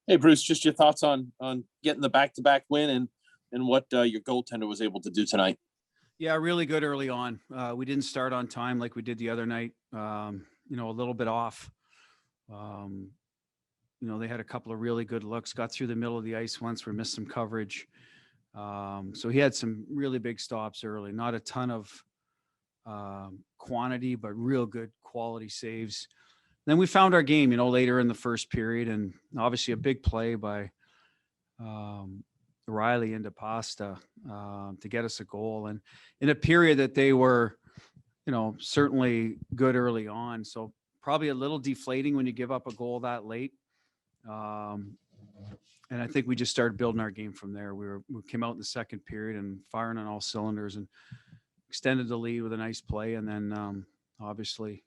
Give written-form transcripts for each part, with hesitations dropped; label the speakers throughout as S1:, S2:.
S1: Hey, Bruce, just your thoughts on getting the back-to-back win and what your goaltender was able to do tonight.
S2: Yeah, really good early on. We didn't start on time like we did the other night. A little bit off. Um, they had a couple of really good looks, got through the middle of the ice once, we missed some coverage. So he had some really big stops early, not a ton of quantity, but real good quality saves. Then we found our game, later in the first period, and obviously a big play by Riley into Pasta to get us a goal. And in a period that they were, certainly good early on. So probably a little deflating when you give up a goal that late. And I think we just started building our game from there. We came out in the second period and firing on all cylinders and extended the lead with a nice play. And then obviously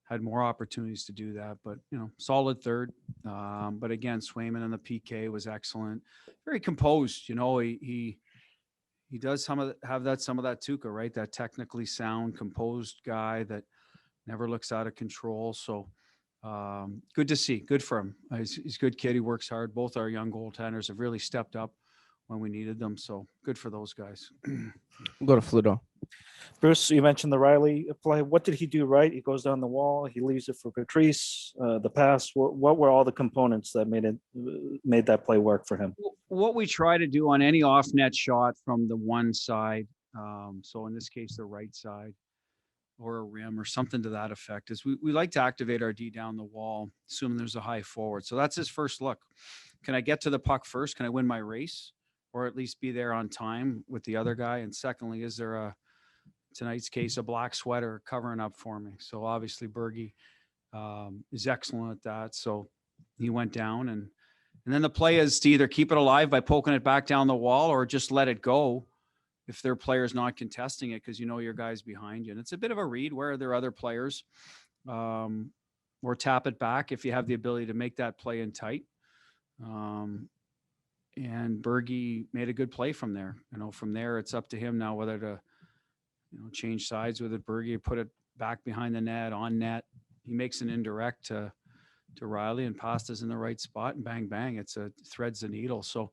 S2: had more opportunities to do that, but solid third. But again, Swayman and the PK was excellent. Very composed. He does some of that Tuca, right? That technically sound, composed guy that never looks out of control. So good to see. Good for him. He's a good kid. He works hard. Both our young goaltenders have really stepped up when we needed them. So good for those guys.
S3: We'll go to Fluto.
S4: Bruce, you mentioned the Riley play. What did he do right? He goes down the wall. He leaves it for Patrice. The pass. What were all the components that made that play work for him?
S2: What we try to do on any off-net shot from the one side, so in this case the right side, or a rim or something to that effect, is we like to activate our D down the wall, assuming there's a high forward. So that's his first look. Can I get to the puck first? Can I win my race, or at least be there on time with the other guy? And secondly, is there tonight's case, a black sweater covering up for me? So obviously Bergie is excellent at that. So he went down, and then the play is to either keep it alive by poking it back down the wall or just let it go if their player's not contesting it, because your guy's behind you. And it's a bit of a read where there are other players, or tap it back if you have the ability to make that play in tight. And Bergie made a good play from there. From there, it's up to him now whether to change sides with it. Bergie put it back behind the net, on net. He makes an indirect to Riley, and Pasta's in the right spot, and bang, bang. Threads the needle. So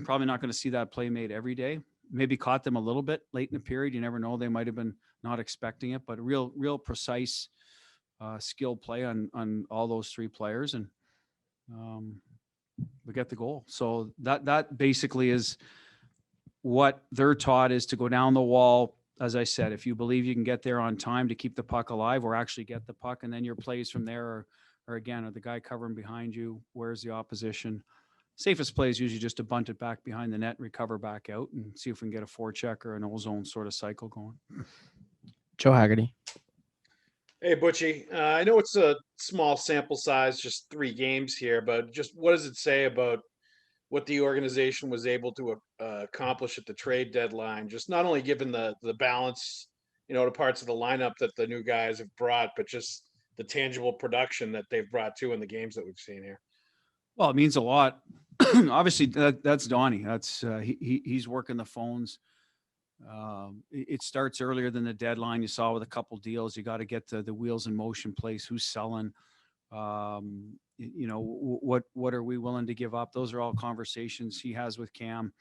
S2: probably not going to see that play made every day. Maybe caught them a little bit late in the period. You never know. They might've been not expecting it, but a real precise skill play on all those three players. And we get the goal. So that basically is what they're taught, is to go down the wall. As I said, if you believe you can get there on time to keep the puck alive or actually get the puck, and then your plays from there are again, are the guy covering behind you? Where's the opposition? Safest play is usually just to bunt it back behind the net, recover back out, and see if we can get a forecheck or an O-zone sort of cycle going.
S3: Joe Haggerty.
S5: Hey, Butchie. I know it's a small sample size, just 3 games here, but just what does it say about what the organization was able to accomplish at the trade deadline? Just not only given the balance, to parts of the lineup that the new guys have brought, but just the tangible production that they've brought to in the games that we've seen here.
S2: Well, it means a lot. Obviously, that's Donnie. That's he's working the phones. It starts earlier than the deadline. You saw with a couple deals, you got to get the wheels in motion place. Who's selling? What are we willing to give up? Those are all conversations he has with Cam.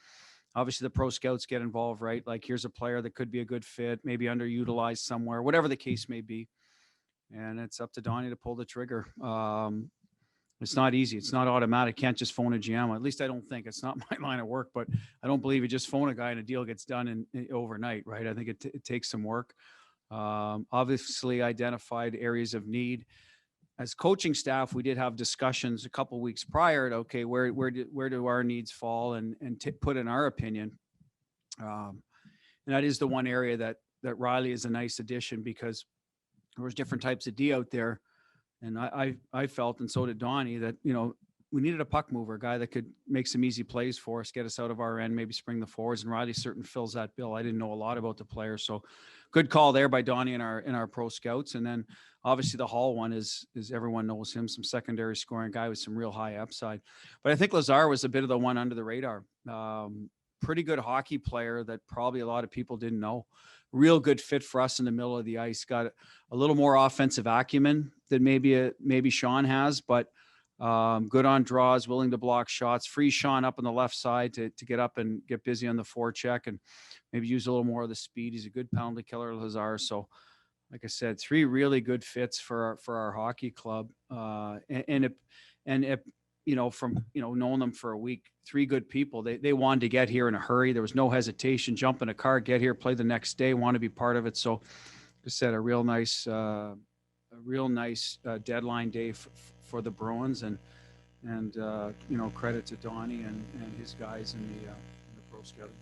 S2: Obviously, the pro scouts get involved, right? Like, here's a player that could be a good fit, maybe underutilized somewhere, whatever the case may be. And it's up to Donnie to pull the trigger. It's not easy. It's not automatic. Can't just phone a GM. At least I don't think. It's not my line of work, but I don't believe you just phone a guy and a deal gets done in overnight, right? I think it takes some work. Obviously identified areas of need. As coaching staff, we did have discussions a couple of weeks prior to, okay, where do our needs fall, and put in our opinion. And that is the one area that Riley is a nice addition, because there was different types of D out there. And I felt, and so did Donnie, that, we needed a puck mover, a guy that could make some easy plays for us, get us out of our end, maybe spring the forwards. And Riley certainly fills that bill. I didn't know a lot about the player, so good call there by Donnie and our pro scouts. And then obviously the Hall one is everyone knows him, some secondary scoring guy with some real high upside. But I think Lazar was a bit of the one under the radar. Pretty good hockey player that probably a lot of people didn't know. Real good fit for us in the middle of the ice. Got a little more offensive acumen than maybe Sean has, but Good on draws, willing to block shots. Free Sean up on the left side to get up and get busy on the forecheck and maybe use a little more of the speed. He's a good penalty killer, Lazar. So, like I said, 3 really good fits for our hockey club. From knowing them for a week, 3 good people. They wanted to get here in a hurry. There was no hesitation. Jump in a car, get here, play the next day. Want to be part of it. So, like I said, a real nice deadline day for the Bruins, and credit to Donnie and his guys in the pro scouting.